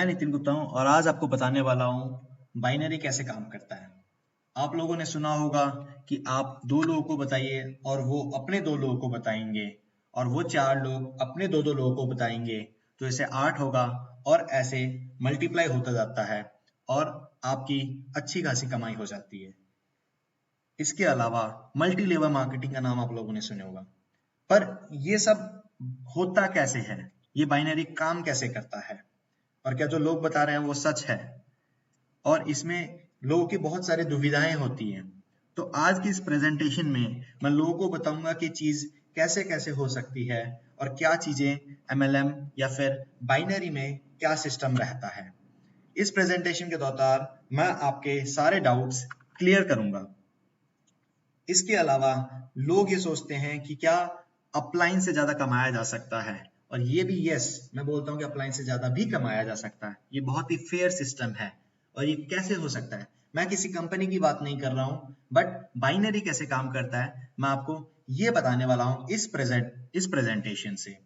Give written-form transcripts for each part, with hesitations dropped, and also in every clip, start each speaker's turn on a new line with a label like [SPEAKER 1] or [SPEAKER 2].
[SPEAKER 1] मैं नितिन गुप्ता हूँ और आज आपको बताने वाला हूँ बाइनरी कैसे काम करता है। आप लोगों ने सुना होगा कि आप दो लोगों को बताइए और वो अपने दो लोगों को बताएंगे और वो चार लोग अपने दो दो लोगों को बताएंगे, तो ऐसे 8 होगा और ऐसे मल्टीप्लाई होता जाता है और आपकी अच्छी खासी कमाई हो जाती है। इसके अलावा मल्टी लेवल मार्केटिंग का नाम आप लोगों ने सुना होगा, पर ये सब होता कैसे है, ये बाइनरी काम कैसे करता है और क्या जो लोग बता रहे हैं वो सच है, और इसमें लोगों की बहुत सारी दुविधाएं होती हैं। तो आज की इस प्रेजेंटेशन में मैं लोगों को बताऊंगा कि चीज कैसे कैसे हो सकती है और क्या चीजें एमएलएम या फिर बाइनरी में क्या सिस्टम रहता है। इस प्रेजेंटेशन के दौरान मैं आपके सारे डाउट्स क्लियर करूंगा। इसके अलावा लोग ये सोचते हैं कि क्या अपलाइन से ज्यादा कमाया जा सकता है, और ये भी यस, मैं बोलता हूँ कि अपलाइन से ज्यादा भी कमाया जा सकता है। ये बहुत ही फेयर सिस्टम है और ये कैसे हो सकता है। मैं किसी कंपनी की बात नहीं कर रहा हूँ, बट बाइनरी कैसे काम करता है मैं आपको ये बताने वाला हूँ इस प्रेजेंटेशन से।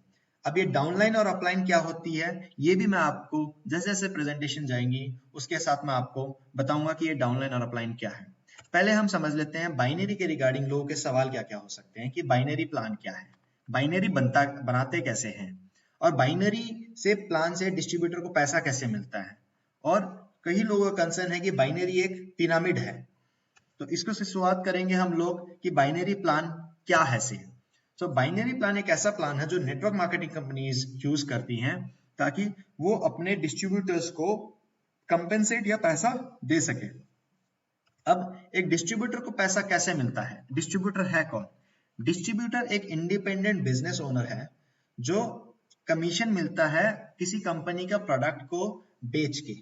[SPEAKER 1] अब ये डाउनलाइन और अपलाइन क्या होती है ये भी मैं आपको जैसे जैसे प्रेजेंटेशन जाएंगी उसके साथ मैं आपको बताऊंगा कि ये डाउनलाइन और अपलाइन क्या है। पहले हम समझ लेते हैं बाइनरी के रिगार्डिंग लोगों के सवाल क्या क्या हो सकते हैं कि बाइनरी प्लान क्या है, बाइनरी बनाते कैसे हैं, और बाइनरी से प्लान से डिस्ट्रीब्यूटर को पैसा कैसे मिलता है। और कई लोगों का कंसर्न है कि बाइनरी एक पिरामिड है। तो इसको से शुरुआत करेंगे हम लोग कि बाइनरी प्लान क्या है से। तो बाइनरी प्लान एक ऐसा प्लान है जो नेटवर्क मार्केटिंग कंपनीज यूज करती हैं ताकि वो अपने डिस्ट्रीब्यूटर्स को कंपेंसेट या पैसा दे सके। अब एक डिस्ट्रीब्यूटर को पैसा कैसे मिलता है, डिस्ट्रीब्यूटर है कौन? डिस्ट्रीब्यूटर एक इंडिपेंडेंट बिजनेस ओनर है जो कमीशन मिलता है किसी कंपनी का प्रोडक्ट को बेच के।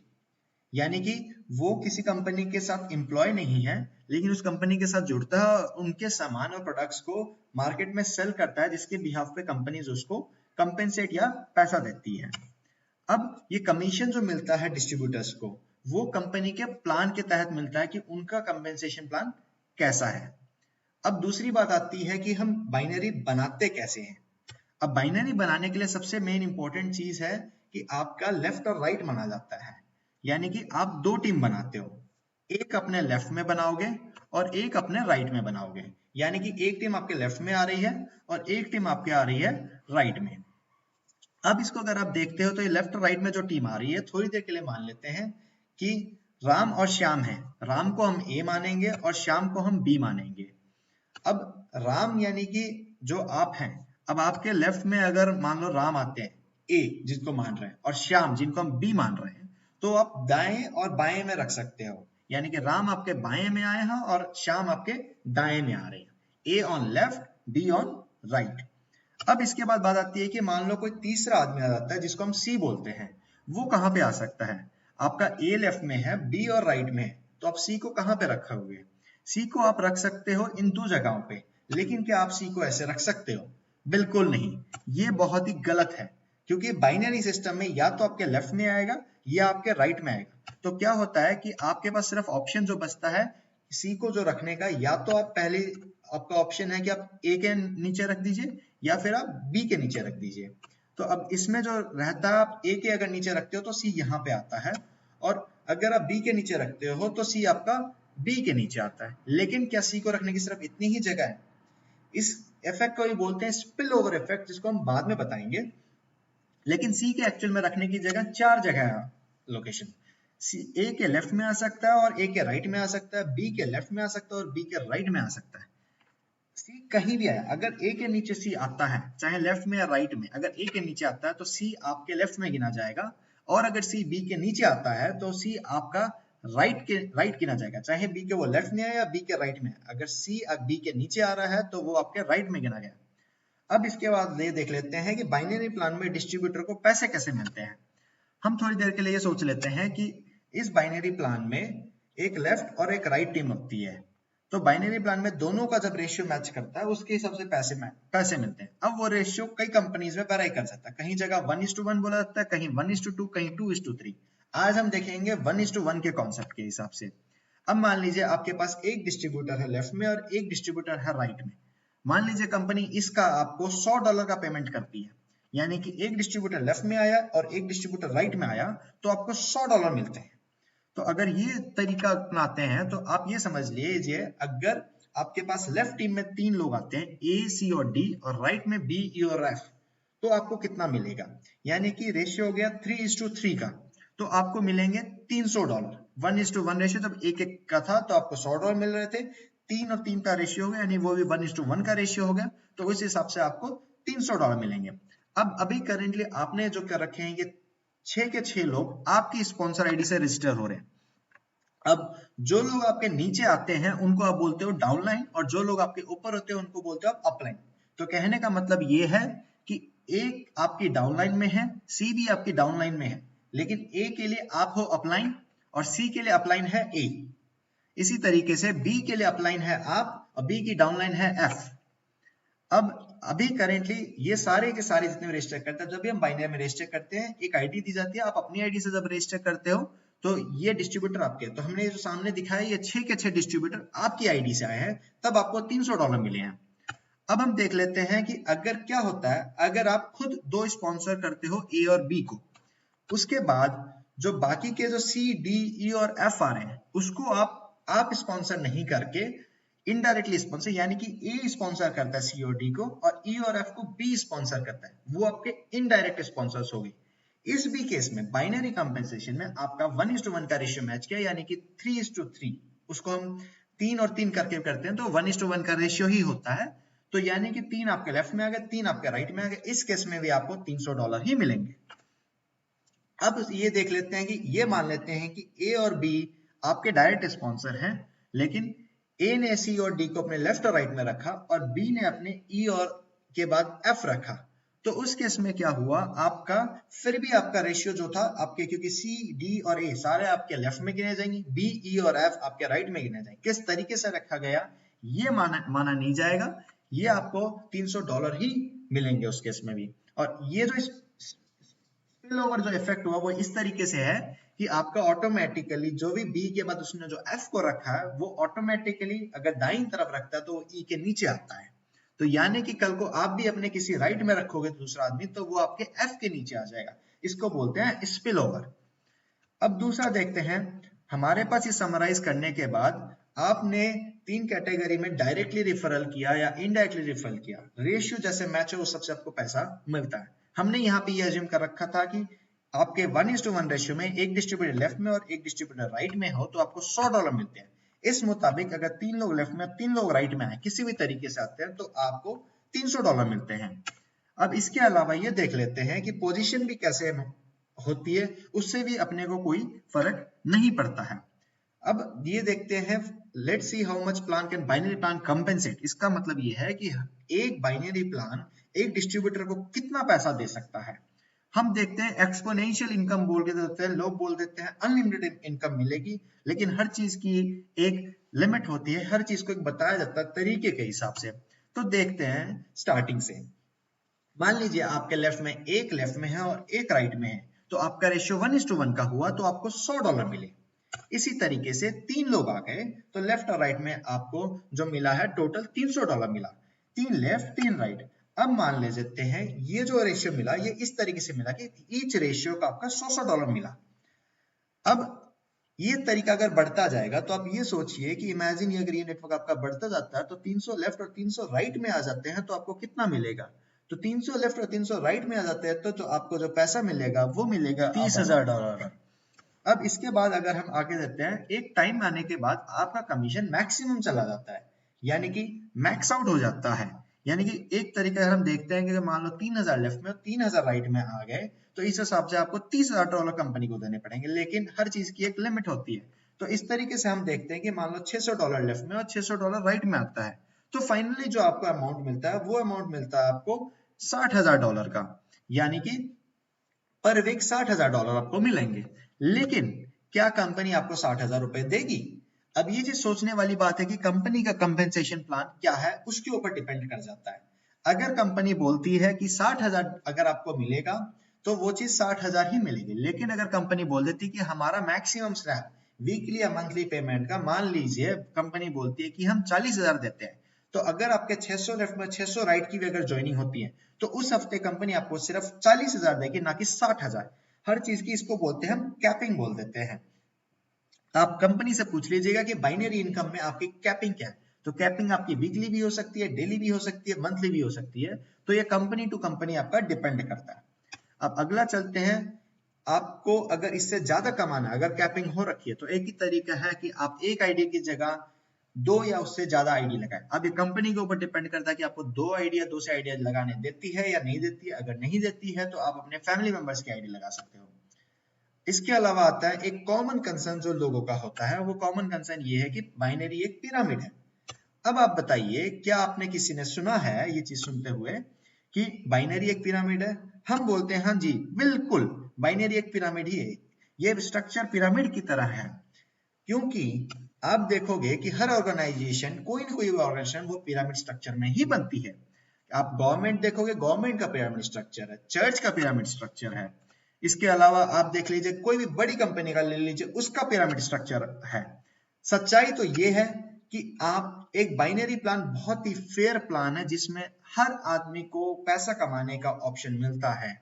[SPEAKER 1] यानी कि वो किसी कंपनी के साथ एम्प्लॉय नहीं है, लेकिन उस कंपनी के साथ जुड़ता है और उनके सामान और प्रोडक्ट्स को मार्केट में सेल करता है, जिसके बिहाफ पे कंपनीज उसको कंपेंसेट या पैसा देती है। अब ये कमीशन जो मिलता है डिस्ट्रीब्यूटर्स को, वो कंपनी के प्लान के तहत मिलता है कि उनका कंपेंसेशन प्लान कैसा है। अब दूसरी बात आती है कि हम बाइनरी बनाते कैसे हैं। अब बाइनरी बनाने के लिए सबसे मेन इंपॉर्टेंट चीज है कि आपका लेफ्ट और राइट माना जाता है। यानी कि आप दो टीम बनाते हो, एक अपने लेफ्ट में बनाओगे और एक अपने राइट में बनाओगे। यानी कि एक टीम आपके लेफ्ट में आ रही है और एक टीम आपके आ रही है राइट में। अब इसको अगर आप देखते हो तो ये लेफ्ट और राइट में जो टीम आ रही है, थोड़ी देर के लिए मान लेते हैं कि राम और श्याम है। राम को हम ए मानेंगे और श्याम को हम बी मानेंगे। अब राम यानी कि जो आप हैं, अब आपके लेफ्ट में अगर मान लो राम आते हैं ए जिनको मान रहे हैं और श्याम जिनको हम बी मान रहे हैं, तो आप दाएं और बाएं में रख सकते हो। यानी कि राम आपके बाएं में आए हैं और श्याम आपके दाएं में आ रहे हैं। A on left, B on right. अब इसके बाद बात आती है कि मान लो कोई तीसरा आदमी आ जाता है जिसको हम सी बोलते हैं। वो कहाँ पे आ सकता है? आपका ए लेफ्ट में है, बी और राइट में है, तो आप सी को कहाँ पे रखोगे? सी को आप रख सकते हो इन दो जगहों पे। लेकिन क्या आप सी को ऐसे रख सकते हो? बिल्कुल नहीं। ये बहुत ही गलत है, क्योंकि बाइनरी सिस्टम में या तो आपके लेफ्ट में आएगा या आपके राइट में आएगा। तो क्या होता है कि आपके पास सिर्फ ऑप्शन जो बचता है सी को जो रखने का, या तो आप पहले आपका ऑप्शन है कि आप ए के नीचे रख दीजिए या फिर आप बी के नीचे रख दीजिए। तो अब इसमें जो रहता है, आप ए के अगर नीचे रखते हो तो सी यहाँ पे आता है, और अगर आप बी के नीचे रखते हो तो सी आपका बी के नीचे आता है। लेकिन क्या सी को रखने की सिर्फ इतनी ही जगह है? इस इफेक्ट को ये बोलते हैं स्पिल ओवर इफेक्ट, जिसको हम बाद में बताएंगे। लेकिन सी के एक्चुअल में रखने की जगह 4 जगह है लोकेशन। सी ए के लेफ्ट में आ सकता है और ए के राइट में आ सकता है, बी के लेफ्ट में आ सकता है और बी के राइट में आ सकता है। सी कहीं भी आया, अगर ए के नीचे सी आता है, चाहे लेफ्ट में या राइट में, अगर ए के नीचे आता है तो सी आपके लेफ्ट में गिना जाएगा, और अगर सी बी के नीचे आता है तो सी आपका राइट गिना जाएगा, चाहे बी के वो लेफ्ट में है या बी के राइट में। अगर सी बी के नीचे आ रहा है तो वो आपके राइट में गिना गया। अब इसके बाद ये देख लेते हैं कि बाइनरी प्लान में डिस्ट्रीब्यूटर को पैसे कैसे मिलते हैं। हम थोड़ी देर के लिए ये सोच लेते हैं कि इस बाइनरी प्लान में एक लेफ्ट और एक राइट टीम होती है। तो बाइनरी प्लान में दोनों का जब रेशियो मैच करता है उसके हिसाब से पैसे मिलते हैं। अब वो रेशियो कई कंपनीज में वेरी कर सकता है, कहीं जगह 1:1 बोला जाता है, कहीं 1:2, कहीं 2:3। आज हम देखेंगे 1:1 के कॉन्सेप्ट के हिसाब से। अब मान लीजिए आपके पास एक डिस्ट्रीब्यूटर है लेफ्ट में और एक डिस्ट्रीब्यूटर है राइट में। मान लीजिए कंपनी इसका आपको $100 का पेमेंट करती है, यानी कि एक डिस्ट्रीब्यूटर लेफ्ट में आया और एक डिस्ट्रीब्यूटर राइट में आया तो आपको $100 मिलते हैं। तो अगर ये तरीका अपनाते हैं तो आप ये समझ लीजिए, अगर आपके पास लेफ्ट टीम में 3 लोग आते हैं ए, सी और डी, और राइट में बी, ई और एफ, तो आपको कितना मिलेगा? यानी कि रेशियो हो गया 3:3 का, तो आपको मिलेंगे $300। 1:1 रेशियो, जब एक एक का था तो आपको $100 मिल रहे थे, 3 और 3 का रेशियो हो गया, यानी वो भी 1:1 का रेशियो हो गया, तो उस हिसाब से आपको $300 मिलेंगे। अब अभी करेंटली आपने जो कर रखे हैं, ये 6 के 6 लोग आपकी स्पॉन्सर आईडी से रजिस्टर हो रहे हैं। अब जो लोग आपके नीचे आते हैं उनको आप बोलते हो डाउनलाइन, और जो लोग आपके ऊपर होते हैं उनको बोलते हो आप अपलाइन। तो कहने का मतलब ये है कि एक आपकी डाउनलाइन में है, सी भी आपकी डाउनलाइन में है, लेकिन ए के लिए आप हो अपलाइन और सी के लिए अपलाइन है ए। इसी तरीके से बी के लिए अपलाइन है आप और बी की डाउनलाइन है एफ। अब अभी करेंटली ये सारे के सारे जितने भी रजिस्टर करते हैं, जब भी हम बाइनरी में रजिस्टर करते हैं एक आईडी दी जाती है, आप अपनी आईडी से जब रजिस्टर करते हो तो ये डिस्ट्रीब्यूटर आपके, तो हमने जो सामने दिखाया ये 6 के 6 डिस्ट्रीब्यूटर आपकी आईडी से आए हैं, तब आपको $300 मिले हैं। अब हम देख लेते हैं कि अगर क्या होता है अगर आप खुद 2 स्पॉन्सर करते हो ए और बी को, उसके बाद जो बाकी के जो सी, डी, ई और एफ आ रहे हैं उसको आप स्पॉन्सर नहीं करके इनडायरेक्टली स्पॉन्सर, यानी कि ए स्पॉन्सर करता है सी और डी को और ई और एफ को बी स्पॉन्सर करता है, वो आपके इनडायरेक्ट स्पॉन्सर्स हो गए। इस भी केस में बाइनरी कंपेंसेशन में आपका 1:1 का रेशियो मैच किया, यानी कि 3:3, उसको हम 3 और 3 करके करते हैं तो 1:1 का रेशियो ही होता है। तो यानी कि 3 आपके लेफ्ट में आ गए, 3 आपके राइट में आ गए, इस केस में भी आपको $300 ही मिलेंगे। अब ये देख लेते हैं कि ये मान लेते हैं कि ए और बी आपके डायरेक्ट स्पॉन्सर हैं, लेकिन ए ने सी और डी को अपने लेफ्ट और राइट में रखा और बी ने अपने ई और के बाद एफ रखा। तो उस केस में क्या हुआ, आपका फिर भी आपका रेशियो जो था आपके, क्योंकि सी, डी और ए सारे आपके लेफ्ट में गिने जाएंगे, बी, ई और एफ आपके राइट में गिने जाएंगे। किस तरीके से रखा गया ये माना नहीं जाएगा, ये आपको $300 ही मिलेंगे उस केस में भी। और ये जो स्पिल ओवर जो इफेक्ट हुआ वो इस तरीके से है कि आपका ऑटोमेटिकली जो भी बी के बाद उसने जो एफ को रखा है वो ऑटोमेटिकली अगर दाईं तरफ रखता है तो वो ई के नीचे आता है। तो यानी कि कल को आप भी अपने किसी राइट में रखोगे दूसरा आदमी तो वो आपके एफ के नीचे आ जाएगा, इसको बोलते हैं स्पिल ओवर। अब दूसरा देखते हैं, हमारे पास ये समराइज करने के बाद आपने 3 कैटेगरी में डायरेक्टली रिफरल किया या इनडायरेक्टली रिफरल किया, रेशियो जैसे मैच हो उस सबसे आपको पैसा मिलता है। हमने यहाँ पे ये अज्यूम कर रखा था कि आपके 1:1 रेशियो में एक डिस्ट्रीब्यूटर लेफ्ट में और एक डिस्ट्रीब्यूटर राइट में हो तो आपको $100 मिलते हैं। इस मुताबिक अगर 3 लोग लेफ्ट में 3 लोग राइट में आए, किसी भी तरीके से आते हैं, तो आपको $300 मिलते हैं। अब इसके अलावा ये देख लेते हैं कि पोजीशन भी कैसे होती है, उससे भी अपने को कोई फर्क नहीं पड़ता है। अब ये देखते हैं, let's see how much plan can binary plan compensate. इसका मतलब ये है कि एक बाइनरी प्लान एक डिस्ट्रीब्यूटर को कितना पैसा दे सकता है। हम देखते हैं एक्सपोनेंशियल इनकम बोल के देते हैं, लोग बोल देते हैं अनलिमिटेड इनकम मिलेगी, लेकिन हर चीज की एक लिमिट होती है, हर चीज को एक बताया जाता है तरीके के हिसाब से। तो देखते हैं स्टार्टिंग से, मान लीजिए आपके लेफ्ट में एक लेफ्ट में है और एक राइट में है, तो आपका रेशियो 1:1 का हुआ तो आपको $100 मिले। इसी तरीके से 3 लोग आ गए तो लेफ्ट और राइट में आपको जो मिला है टोटल $300 मिला, 3 लेफ्ट 3 राइट। अब मान ले लेते हैं ये जो रेशियो मिला ये इस तरीके से मिला कि ईच रेशियो का आपका $100 मिला। अब ये तरीका अगर बढ़ता जाएगा तो आप ये सोचिए कि इमेजिन अगर ये नेटवर्क आपका बढ़ता जाता है तो 300 लेफ्ट और 300 राइट में आ जाते हैं तो आपको कितना मिलेगा, तो 300 लेफ्ट और 300 राइट में आ जाते हैं तो आपको जो पैसा मिलेगा वो मिलेगा $30,000। अब इसके बाद अगर हम आगे देते हैं, एक टाइम आने के बाद आपका कमीशन मैक्सिमम चला जाता है, यानी कि मैक्स आउट हो जाता है। यानी कि एक तरीका अगर हम देखते हैं कि मान लो 3,000 लेफ्ट में और 3,000 राइट में आ गए तो इस हिसाब से आपको $30,000 कंपनी को देने पड़ेंगे, लेकिन हर चीज की एक लिमिट होती है। तो इस तरीके से हम देखते हैं कि मान लो $600 लेफ्ट में और $600 राइट में आता है, तो फाइनली जो आपको अमाउंट मिलता है वो अमाउंट मिलता है आपको $60,000 का, यानी कि पर वीक $60,000 आपको मिलेंगे। लेकिन क्या कंपनी आपको ₹60,000 देगी? अब ये चीज सोचने वाली बात है कि कंपनी का कंपेंसेशन प्लान क्या है, उसके ऊपर डिपेंड कर जाता है। अगर कंपनी बोलती है कि 60,000 अगर आपको मिलेगा तो वो चीज 60,000 ही मिलेगी, लेकिन अगर कंपनी बोल देती है कि हमारा मैक्सिमम स्लैब वीकली या मंथली पेमेंट का, मान लीजिए कंपनी बोलती है कि हम 40,000 देते हैं, तो अगर आपके 600 लेफ्ट में 600 राइट की भी अगर ज्वाइनिंग होती है तो उस हफ्ते कंपनी आपको सिर्फ 40,000 देगी, ना कि 60,000। हर चीज की इसको बोलते हैं हम कैपिंग बोल देते हैं। आप कंपनी से पूछ लीजिएगा कि बाइनरी इनकम में आपकी कैपिंग क्या है, तो कैपिंग आपकी वीकली भी हो सकती है, डेली भी हो सकती है, मंथली भी हो सकती है। तो ये कंपनी टू कंपनी आपका डिपेंड करता है। अब अगला चलते हैं, आपको अगर इससे ज्यादा कमाना, अगर कैपिंग हो रखी है, तो एक ही तरीका है कि आप एक आईडी की जगह 2 या उससे ज्यादा आईडी लगाएं। अब ये कंपनी के ऊपर डिपेंड करता है कि आपको 2 से आईडिया लगाने देती है या नहीं देती है। अगर नहीं देती है तो आप अपने फैमिली मेंबर्स की आईडी लगा सकते हो। इसके अलावा आता है एक कॉमन कंसर्न जो लोगों का होता है, वो कॉमन कंसर्न ये है कि बाइनरी एक पिरामिड है। अब आप बताइए, क्या आपने किसी ने सुना है ये चीज सुनते हुए कि बाइनरी एक पिरामिड है? हम बोलते हैं हाँ जी बिल्कुल, बाइनरी एक पिरामिड ही है। ये स्ट्रक्चर पिरामिड की तरह है, क्योंकि आप देखोगे कि हर ऑर्गेनाइजेशन, कोई ना कोई ऑर्गेनाइजेशन वो पिरामिड स्ट्रक्चर में ही बनती है। आप गवर्नमेंट देखोगे, गवर्नमेंट का पिरामिड स्ट्रक्चर है, चर्च का पिरामिड स्ट्रक्चर है। इसके अलावा आप देख लीजिए, कोई भी बड़ी कंपनी का ले लीजिए, उसका पिरामिड स्ट्रक्चर है। सच्चाई तो ये है कि आप एक बाइनरी प्लान बहुत ही फेयर प्लान है, जिसमें हर आदमी को पैसा कमाने का ऑप्शन मिलता है।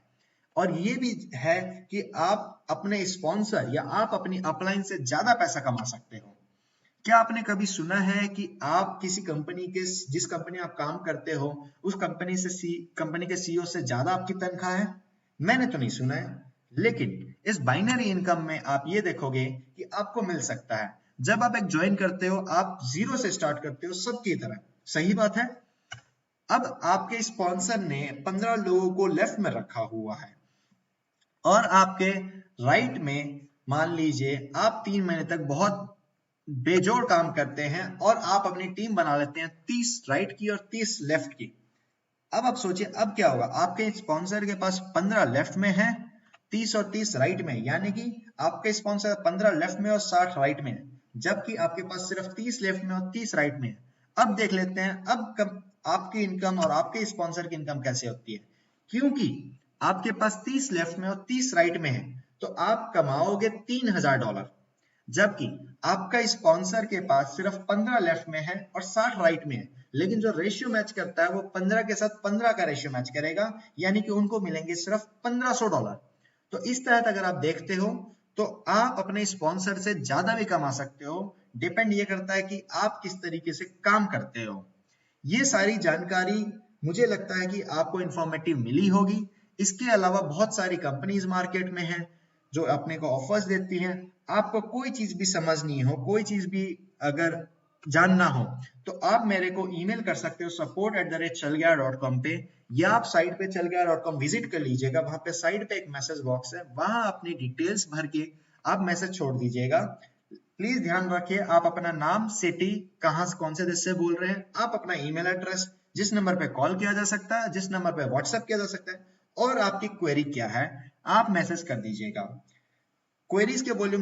[SPEAKER 1] और ये भी है कि आप अपने स्पॉन्सर या आप अपनी अपलाइन से ज्यादा पैसा कमा सकते हो। क्या आपने कभी सुना है कि आप किसी कंपनी के, जिस कंपनी आप काम करते हो, उस कंपनी के सीईओ से ज्यादा आपकी तनख्वाह है? मैंने तो नहीं सुना है। लेकिन इस बाइनरी इनकम में आप ये देखोगे कि आपको मिल सकता है। जब आप एक ज्वाइन करते हो, आप 0 से स्टार्ट करते हो सबकी तरह, सही बात है। अब आपके स्पॉन्सर ने 15 लोगों को लेफ्ट में रखा हुआ है और आपके राइट में मान लीजिए आप 3 महीने तक बहुत बेजोड़ काम करते हैं और आप अपनी टीम बना लेते हैं 30 राइट की और 30 लेफ्ट की। अब आप सोचिए अब क्या होगा। आपके स्पॉन्सर के पास 15 लेफ्ट में है, 30 और 30 राइट में, यानी कि आपके स्पॉन्सर 15 लेफ्ट में और 60 राइट में है, जबकि आपके पास सिर्फ 30 लेफ्ट में और 30 राइट में है। अब देख लेते हैं अब आपकी इनकम और आपके स्पॉन्सर की इनकम कैसे होती है। क्योंकि आपके पास 30 लेफ्ट में और 30 राइट में है, तो आप कमाओगे $3,000, जबकि आपका स्पॉन्सर के पास सिर्फ 15 लेफ्ट में है और 60 राइट में है। लेकिन जो रेशियो मैच करता है वो 15 के साथ 15 का रेशियो मैच करेगा, यानी कि उनको मिलेंगे सिर्फ $1,500। तो इस तरह अगर आप देखते हो तो आप अपने स्पॉन्सर से ज्यादा भी कमा सकते हो। डिपेंड ये करता है कि आप किस तरीके से काम करते हो। ये सारी जानकारी मुझे लगता है कि आपको इंफॉर्मेटिव मिली होगी। इसके अलावा बहुत सारी कंपनीज मार्केट में हैं जो अपने को ऑफर्स देती हैं। आपको कोई चीज भी समझनी हो, कोई चीज भी अगर जानना हो, तो आप मेरे को ईमेल कर सकते हो support@chalgaya.com पे, या आप साइट पे chalgaya.com विजिट कर लीजिएगा। वहां पे साइड पे एक मैसेज बॉक्स है, वहां अपनी डिटेल्स भर के आप मैसेज छोड़ दीजिएगा। प्लीज ध्यान रखिए, आप अपना नाम, सिटी, कहाँ से, कौन से देश से बोल रहे हैं, आप अपना ईमेल एड्रेस, जिस नंबर पे कॉल किया जा सकता है, जिस नंबर पे व्हाट्सएप किया जा सकता है, और आपकी क्वेरी क्या है, आप मैसेज कर दीजिएगा। क्वेरीज के वॉल्यूम